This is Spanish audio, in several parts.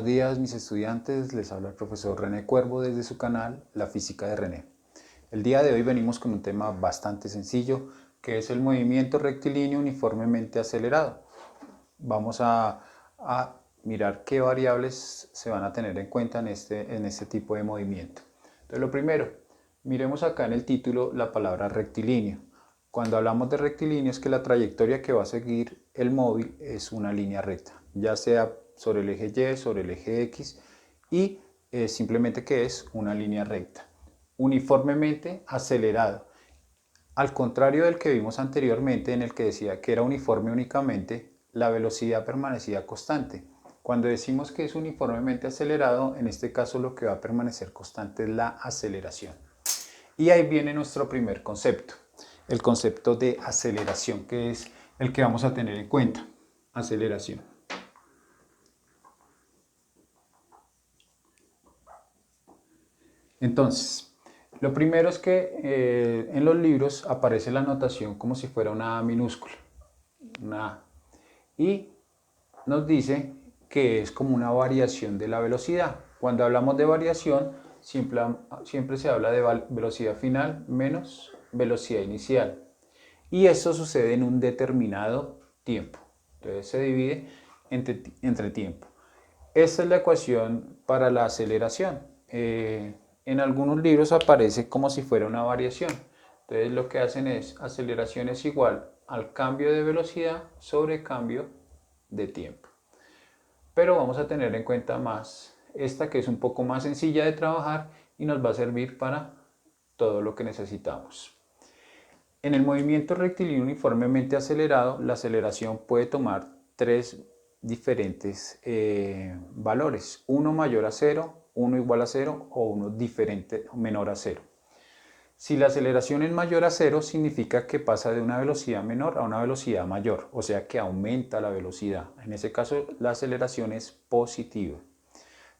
Buenos días mis estudiantes, les habla el profesor René Cuervo desde su canal La Física de René. El día de hoy venimos con un tema bastante sencillo que es el movimiento rectilíneo uniformemente acelerado. Vamos a mirar qué variables se van a tener en cuenta en este tipo de movimiento. Entonces lo primero, miremos acá en el título la palabra rectilíneo. Cuando hablamos de rectilíneo es que la trayectoria que va a seguir el móvil es una línea recta, ya sea sobre el eje Y, sobre el eje X y simplemente que es una línea recta, uniformemente acelerado. Al contrario del que vimos anteriormente en el que decía que era uniforme únicamente, la velocidad permanecía constante. Cuando decimos que es uniformemente acelerado, en este caso lo que va a permanecer constante es la aceleración. Y ahí viene nuestro primer concepto, el concepto de aceleración, que es el que vamos a tener en cuenta. Aceleración. Entonces, lo primero es que en los libros aparece la notación como si fuera una A minúscula, una A, y nos dice que es como una variación de la velocidad. Cuando hablamos de variación, siempre se habla de velocidad final menos velocidad inicial. Y eso sucede en un determinado tiempo. Entonces se divide entre tiempo. Esta es la ecuación para la aceleración. En algunos libros aparece como si fuera una variación. Entonces lo que hacen es aceleración es igual al cambio de velocidad sobre cambio de tiempo. Pero vamos a tener en cuenta más esta que es un poco más sencilla de trabajar y nos va a servir para todo lo que necesitamos. En el movimiento rectilíneo uniformemente acelerado, la aceleración puede tomar tres diferentes valores. Uno mayor a 0, uno igual a 0 o uno diferente o menor a 0. Si la aceleración es mayor a 0, significa que pasa de una velocidad menor a una velocidad mayor, o sea que aumenta la velocidad. En ese caso, la aceleración es positiva.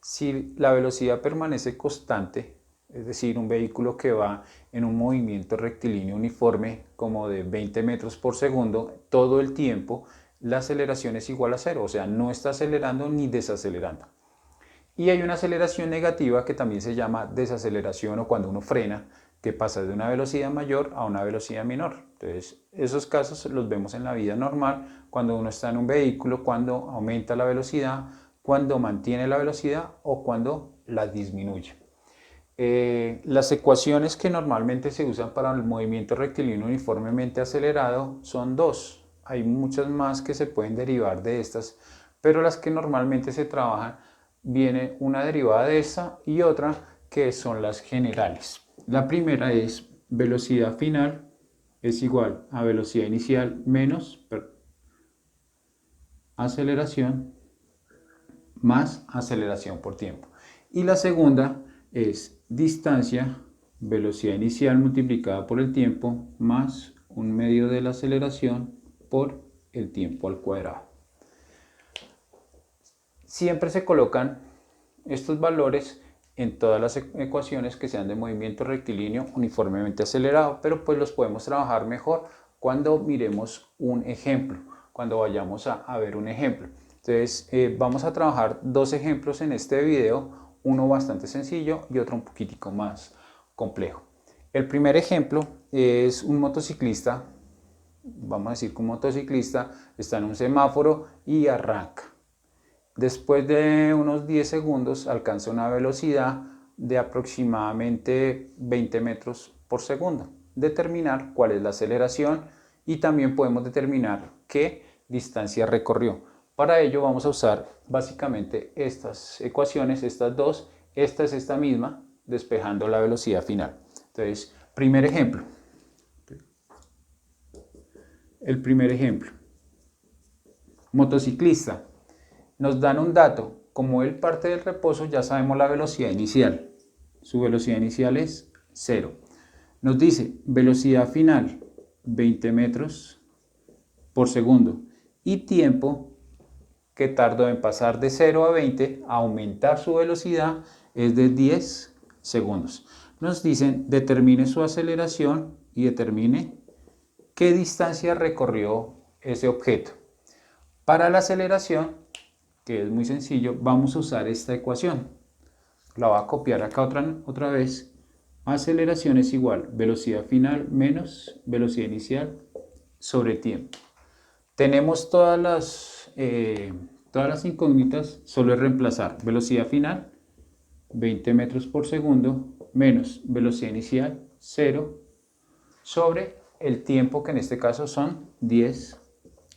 Si la velocidad permanece constante, es decir, un vehículo que va en un movimiento rectilíneo uniforme como de 20 metros por segundo todo el tiempo, la aceleración es igual a 0, o sea, no está acelerando ni desacelerando. Y hay una aceleración negativa que también se llama desaceleración o cuando uno frena, que pasa de una velocidad mayor a una velocidad menor. Entonces, esos casos los vemos en la vida normal, cuando uno está en un vehículo, cuando aumenta la velocidad, cuando mantiene la velocidad o cuando la disminuye. Las ecuaciones que normalmente se usan para el movimiento rectilíneo uniformemente acelerado son dos. Hay muchas más que se pueden derivar de estas, pero las que normalmente se trabajan viene una derivada de esta y otra que son las generales. La primera es velocidad final es igual a velocidad inicial menos aceleración más aceleración por tiempo. Y la segunda es distancia, velocidad inicial multiplicada por el tiempo más un medio de la aceleración por el tiempo al cuadrado. Siempre se colocan estos valores en todas las ecuaciones que sean de movimiento rectilíneo uniformemente acelerado, pero pues los podemos trabajar mejor cuando miremos un ejemplo, cuando vayamos a ver un ejemplo. Entonces vamos a trabajar dos ejemplos en este video, uno bastante sencillo y otro un poquitico más complejo. El primer ejemplo es un motociclista, vamos a decir que un motociclista está en un semáforo y arranca. Después de unos 10 segundos alcanza una velocidad de aproximadamente 20 metros por segundo. Determinar cuál es la aceleración y también podemos determinar qué distancia recorrió. Para ello vamos a usar básicamente estas ecuaciones, estas dos. Esta es esta misma, despejando la velocidad final. Entonces, primer ejemplo. El primer ejemplo. Motociclista. Nos dan un dato, como él parte del reposo ya sabemos la velocidad inicial, su velocidad inicial es 0. Nos dice velocidad final 20 metros por segundo y tiempo que tardó en pasar de 0 a 20 a aumentar su velocidad es de 10 segundos. Nos dicen determine su aceleración y determine qué distancia recorrió ese objeto. Para la aceleración que es muy sencillo, vamos a usar esta ecuación. La voy a copiar acá otra vez. Aceleración es igual velocidad final menos velocidad inicial sobre tiempo. Tenemos todas las incógnitas, solo es reemplazar velocidad final, 20 metros por segundo, menos velocidad inicial, 0, sobre el tiempo, que en este caso son 10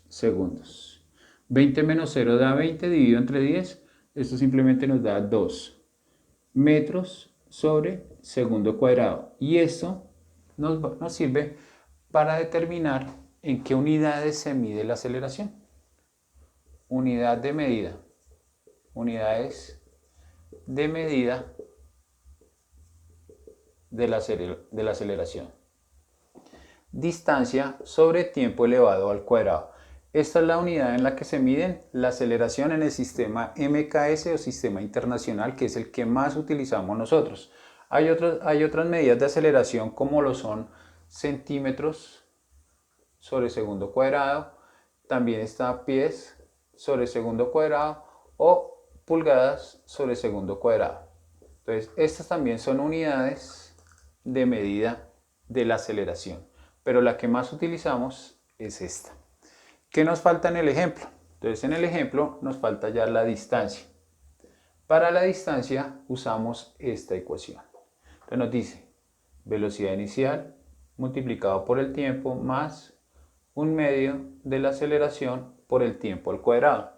segundos. 20 menos 0 da 20, dividido entre 10, esto simplemente nos da 2 metros sobre segundo cuadrado. Y esto nos sirve para determinar en qué unidades se mide la aceleración. Unidad de medida. Unidades de medida de la aceleración. Distancia sobre tiempo elevado al cuadrado. Esta es la unidad en la que se miden la aceleración en el sistema MKS o sistema internacional, que es el que más utilizamos nosotros. Hay otras medidas de aceleración, como lo son centímetros sobre segundo cuadrado, también está pies sobre segundo cuadrado o pulgadas sobre segundo cuadrado. Entonces, estas también son unidades de medida de la aceleración, pero la que más utilizamos es esta. ¿Qué nos falta en el ejemplo? Entonces, en el ejemplo nos falta ya la distancia. Para la distancia usamos esta ecuación. Entonces nos dice velocidad inicial multiplicado por el tiempo más 1/2 de la aceleración por el tiempo al cuadrado.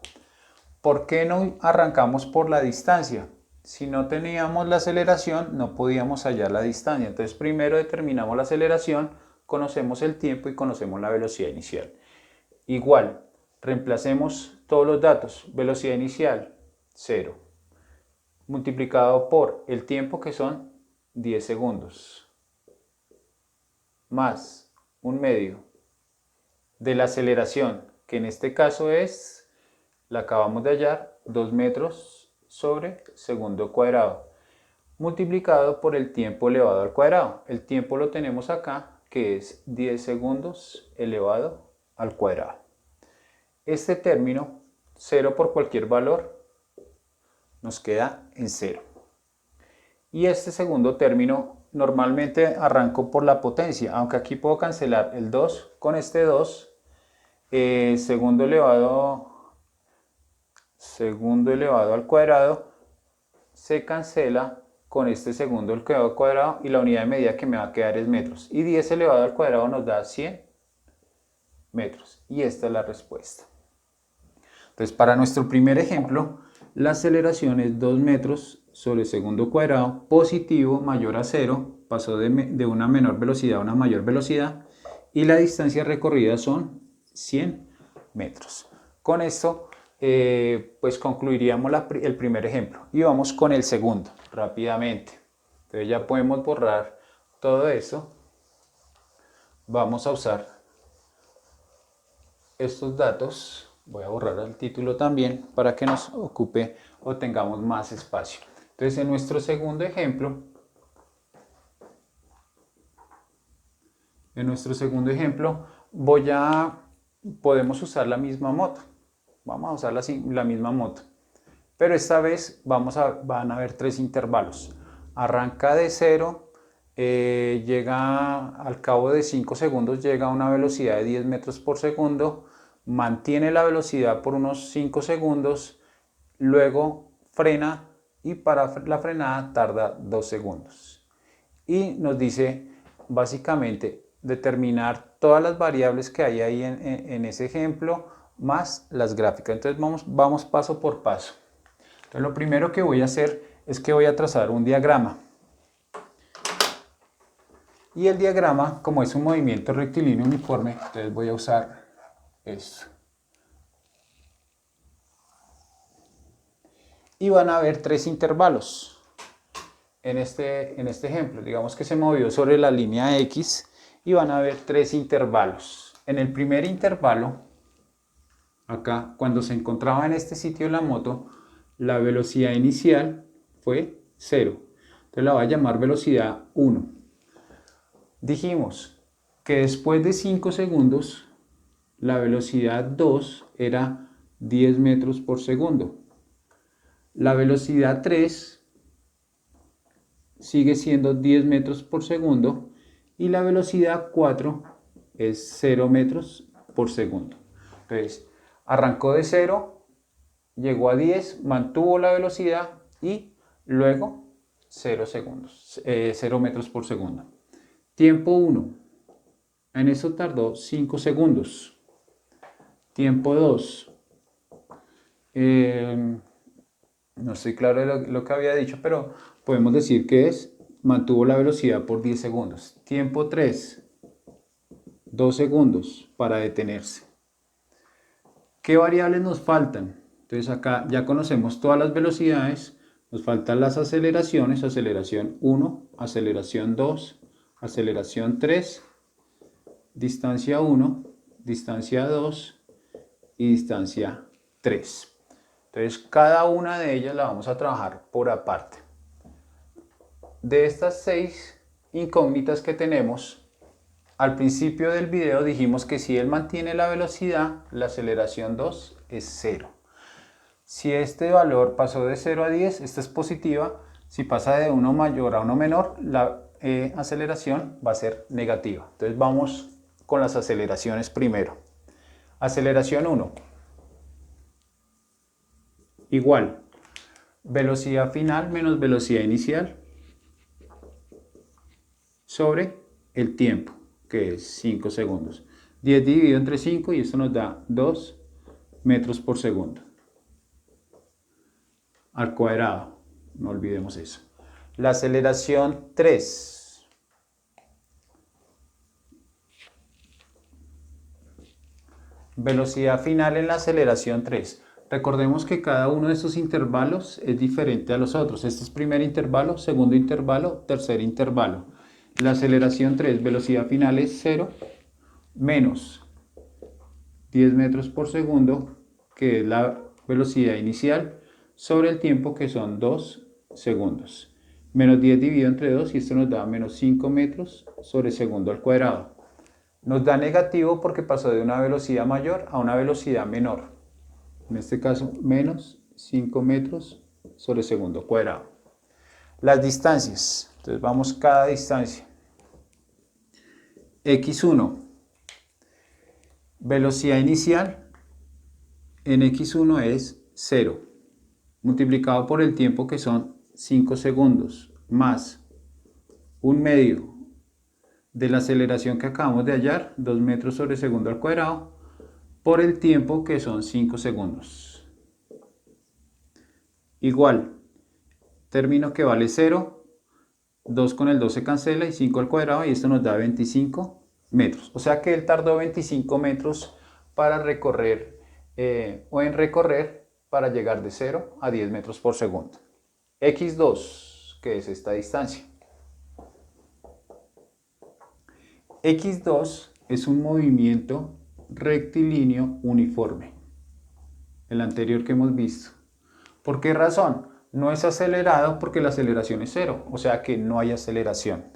¿Por qué no arrancamos por la distancia? Si no teníamos la aceleración, no podíamos hallar la distancia. Entonces primero determinamos la aceleración, conocemos el tiempo y conocemos la velocidad inicial. Igual, reemplacemos todos los datos. Velocidad inicial, 0. Multiplicado por el tiempo, que son 10 segundos. Más 1/2 de la aceleración, que en este caso es, la acabamos de hallar, 2 metros sobre segundo cuadrado. Multiplicado por el tiempo elevado al cuadrado. El tiempo lo tenemos acá, que es 10 segundos elevado al cuadrado. Este término, 0 por cualquier valor, nos queda en 0. Y este segundo término, normalmente arranco por la potencia, aunque aquí puedo cancelar el 2 con este 2. Segundo elevado al cuadrado se cancela con este segundo elevado al cuadrado, y la unidad de medida que me va a quedar es metros. Y 10 elevado al cuadrado nos da 100 metros. Y esta es la respuesta. Entonces, para nuestro primer ejemplo, la aceleración es 2 metros sobre segundo cuadrado, positivo, mayor a 0, pasó de una menor velocidad a una mayor velocidad, y la distancia recorrida son 100 metros. Con esto, pues concluiríamos el primer ejemplo, y vamos con el segundo, rápidamente. Entonces ya podemos borrar todo eso. Vamos a usar estos datos. Voy a borrar el título también para que nos ocupe o tengamos más espacio. Entonces, en nuestro segundo ejemplo, podemos usar la misma moto. Vamos a usar la misma moto. Pero esta vez van a haber 3 intervalos. Arranca de 0, llega al cabo de 5 segundos, llega a una velocidad de 10 metros por segundo, mantiene la velocidad por unos 5 segundos, luego frena, y para la frenada tarda 2 segundos. Y nos dice básicamente determinar todas las variables que hay ahí en ese ejemplo, más las gráficas. Entonces vamos paso por paso. Entonces lo primero que voy a hacer es que voy a trazar un diagrama. Y el diagrama, como es un movimiento rectilíneo uniforme, entonces voy a usar esto. Y van a haber 3 intervalos en este ejemplo. Digamos que se movió sobre la línea X y van a haber 3 intervalos. En el primer intervalo, acá, cuando se encontraba en este sitio la moto, la velocidad inicial fue 0. Entonces la voy a llamar velocidad 1. Dijimos que después de 5 segundos, la velocidad 2 era 10 metros por segundo. La velocidad 3 sigue siendo 10 metros por segundo y la velocidad 4 es 0 metros por segundo. Entonces, arrancó de 0, llegó a 10, mantuvo la velocidad y luego 0 segundos, 0 metros por segundo. Tiempo 1. En eso tardó 5 segundos. Tiempo 2. No estoy claro de lo que había dicho, pero podemos decir que mantuvo la velocidad por 10 segundos. Tiempo 3. 2 segundos para detenerse. ¿Qué variables nos faltan? Entonces acá ya conocemos todas las velocidades. Nos faltan las aceleraciones. Aceleración 1, aceleración 2, aceleración 3, distancia 1, distancia 2 y distancia 3. Entonces cada una de ellas la vamos a trabajar por aparte. De estas 6 incógnitas que tenemos, al principio del video dijimos que si él mantiene la velocidad, la aceleración 2 es 0. Si este valor pasó de 0 a 10, esta es positiva. Si pasa de 1 mayor a 1 menor, la aceleración va a ser negativa. Entonces vamos con las aceleraciones primero. Aceleración 1. Igual, velocidad final menos velocidad inicial sobre el tiempo, que es 5 segundos. 10 dividido entre 5 y esto nos da 2 metros por segundo. Al cuadrado, no olvidemos eso. La aceleración 3. Velocidad final en la aceleración 3. Recordemos que cada uno de estos intervalos es diferente a los otros. Este es primer intervalo, segundo intervalo, tercer intervalo. La aceleración 3, velocidad final es 0 menos 10 metros por segundo, que es la velocidad inicial, sobre el tiempo, que son 2 segundos. Menos 10 dividido entre 2 y esto nos da menos 5 metros sobre segundo al cuadrado. Nos da negativo porque pasó de una velocidad mayor a una velocidad menor. En este caso, menos 5 metros sobre segundo cuadrado. Las distancias. Entonces vamos cada distancia. X1. Velocidad inicial en X1 es 0. Multiplicado por el tiempo, que son 5 segundos, más un medio de la aceleración que acabamos de hallar, 2 metros sobre segundo al cuadrado, por el tiempo, que son 5 segundos. Igual, término que vale 0, 2 con el 2 se cancela y 5 al cuadrado, y esto nos da 25 metros. O sea que él tardó 25 metros para recorrer, para llegar de 0 a 10 metros por segundo. X2, que es esta distancia. X2 es un movimiento rectilíneo uniforme, el anterior que hemos visto. ¿Por qué razón? No es acelerado porque la aceleración es 0, o sea que no hay aceleración.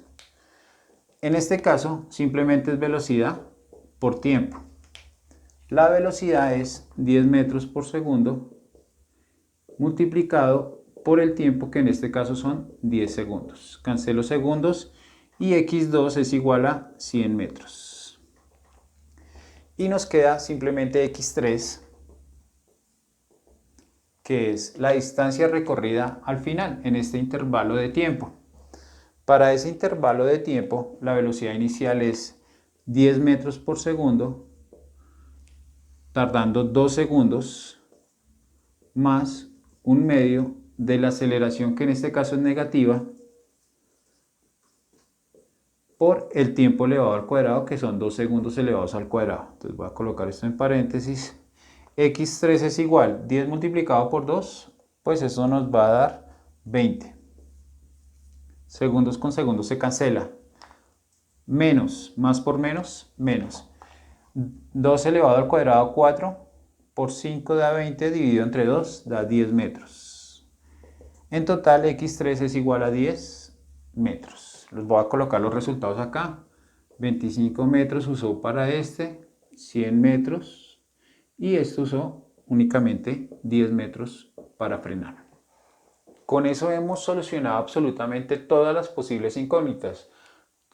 En este caso simplemente es velocidad por tiempo. La velocidad es 10 metros por segundo multiplicado por el tiempo, que en este caso son 10 segundos. Cancelo segundos y X2 es igual a 100 metros. Y nos queda simplemente X3, que es la distancia recorrida al final en este intervalo de tiempo. Para ese intervalo de tiempo, la velocidad inicial es 10 metros por segundo, tardando 2 segundos, más un medio de la aceleración, que en este caso es negativa, por el tiempo elevado al cuadrado, que son 2 segundos elevados al cuadrado. Entonces voy a colocar esto en paréntesis. X3 es igual, 10 multiplicado por 2, pues eso nos va a dar 20. Segundos con segundos se cancela. Menos, más por menos, menos. 2 elevado al cuadrado, 4, por 5 da 20, dividido entre 2 da 10 metros. En total, X3 es igual a 10 metros. Les voy a colocar los resultados acá. 25 metros usó para este, 100 metros, y esto usó únicamente 10 metros para frenar. Con eso hemos solucionado absolutamente todas las posibles incógnitas,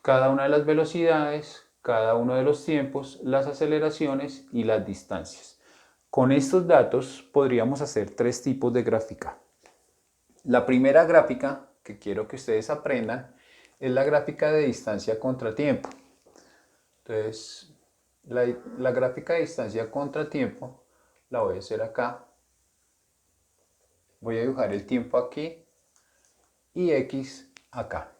cada una de las velocidades, cada uno de los tiempos, las aceleraciones y las distancias. Con estos datos podríamos hacer tres tipos de gráfica. La primera gráfica que quiero que ustedes aprendan es la gráfica de distancia contra tiempo. Entonces, la gráfica de distancia contra tiempo la voy a hacer acá. Voy a dibujar el tiempo aquí y X acá.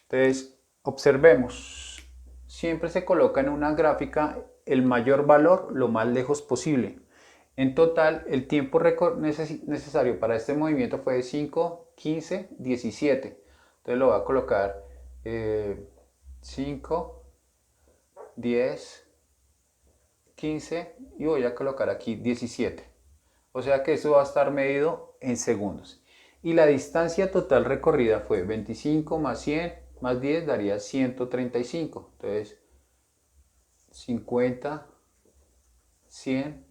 Entonces, observemos. Siempre se coloca en una gráfica el mayor valor lo más lejos posible. En total, el tiempo necesario para este movimiento fue de 5, 15, 17. Entonces lo voy a colocar 5, 10, 15 y voy a colocar aquí 17. O sea que eso va a estar medido en segundos. Y la distancia total recorrida fue 25 más 100 más 10 daría 135. Entonces 50, 100,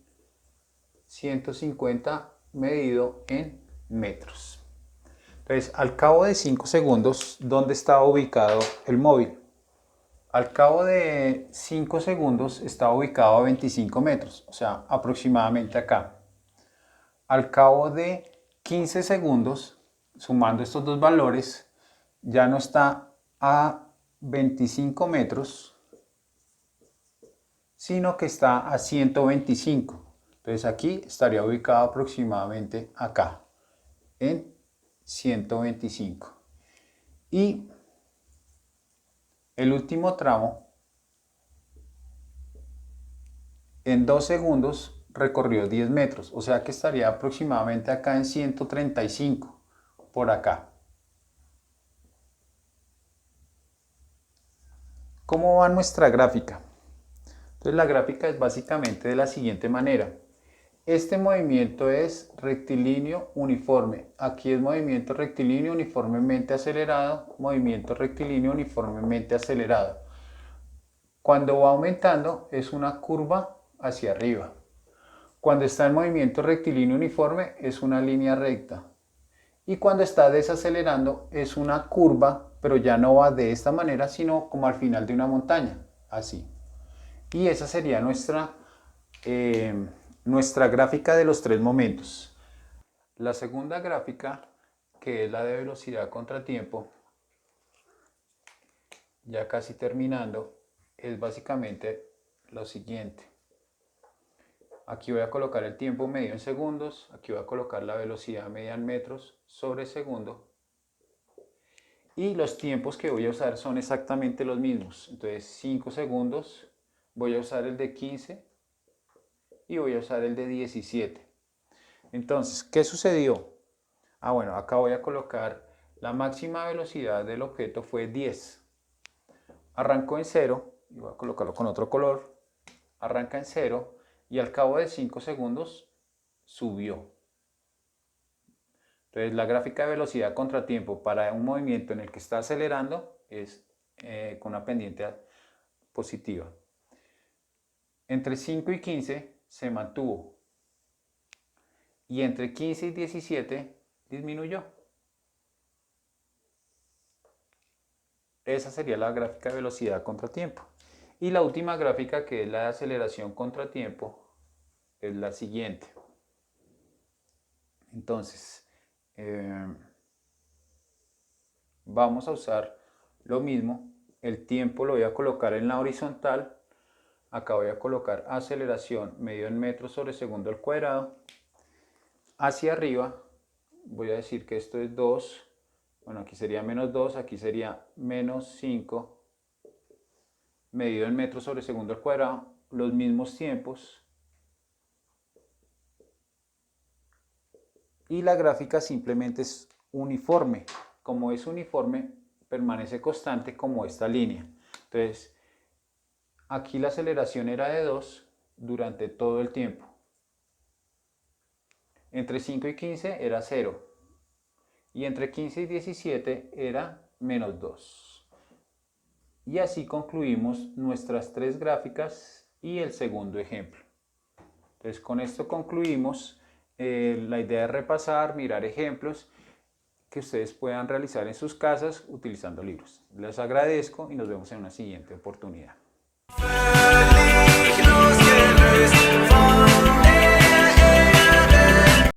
150 medido en metros. Entonces, al cabo de 5 segundos, ¿dónde estaba ubicado el móvil? Al cabo de 5 segundos estaba ubicado a 25 metros, o sea, aproximadamente acá. Al cabo de 15 segundos, sumando estos dos valores, ya no está a 25 metros, sino que está a 125. Entonces aquí estaría ubicado aproximadamente acá, en 125. Y el último tramo, en 2 segundos recorrió 10 metros, o sea que estaría aproximadamente acá en 135, por acá. ¿Cómo va nuestra gráfica? Entonces la gráfica es básicamente de la siguiente manera. Este movimiento es rectilíneo uniforme. Aquí es movimiento rectilíneo uniformemente acelerado, movimiento rectilíneo uniformemente acelerado. Cuando va aumentando es una curva hacia arriba. Cuando está en movimiento rectilíneo uniforme es una línea recta. Y cuando está desacelerando es una curva, pero ya no va de esta manera, sino como al final de una montaña, así. Y esa sería nuestra gráfica de los tres momentos. La segunda gráfica, que es la de velocidad contra tiempo, ya casi terminando, es básicamente lo siguiente. Aquí voy a colocar el tiempo medio en segundos, aquí voy a colocar la velocidad media en metros sobre segundo. Y los tiempos que voy a usar son exactamente los mismos. Entonces 5 segundos, voy a usar el de 15 y voy a usar el de 17. Entonces, ¿qué sucedió? Bueno, acá voy a colocar la máxima velocidad del objeto fue 10. Arrancó en 0, y voy a colocarlo con otro color. Arranca en 0 y al cabo de 5 segundos subió. Entonces la gráfica de velocidad contra tiempo para un movimiento en el que está acelerando es con una pendiente positiva. Entre 5 y 15 se mantuvo y entre 15 y 17 disminuyó. Esa sería la gráfica de velocidad contra tiempo. Y la última gráfica, que es la de aceleración contra tiempo, es la siguiente. Entonces, vamos a usar lo mismo. El tiempo lo voy a colocar en la horizontal. Acá voy a colocar aceleración medido en metros sobre segundo al cuadrado. Hacia arriba voy a decir que esto es 2. Bueno, aquí sería menos 2, aquí sería menos 5 medido en metros sobre segundo al cuadrado, los mismos tiempos. Y la gráfica simplemente es uniforme. Como es uniforme, permanece constante como esta línea. Entonces, aquí la aceleración era de 2 durante todo el tiempo. Entre 5 y 15 era 0. Y entre 15 y 17 era menos 2. Y así concluimos nuestras tres gráficas y el segundo ejemplo. Entonces con esto concluimos la idea de repasar, mirar ejemplos que ustedes puedan realizar en sus casas utilizando libros. Les agradezco y nos vemos en una siguiente oportunidad.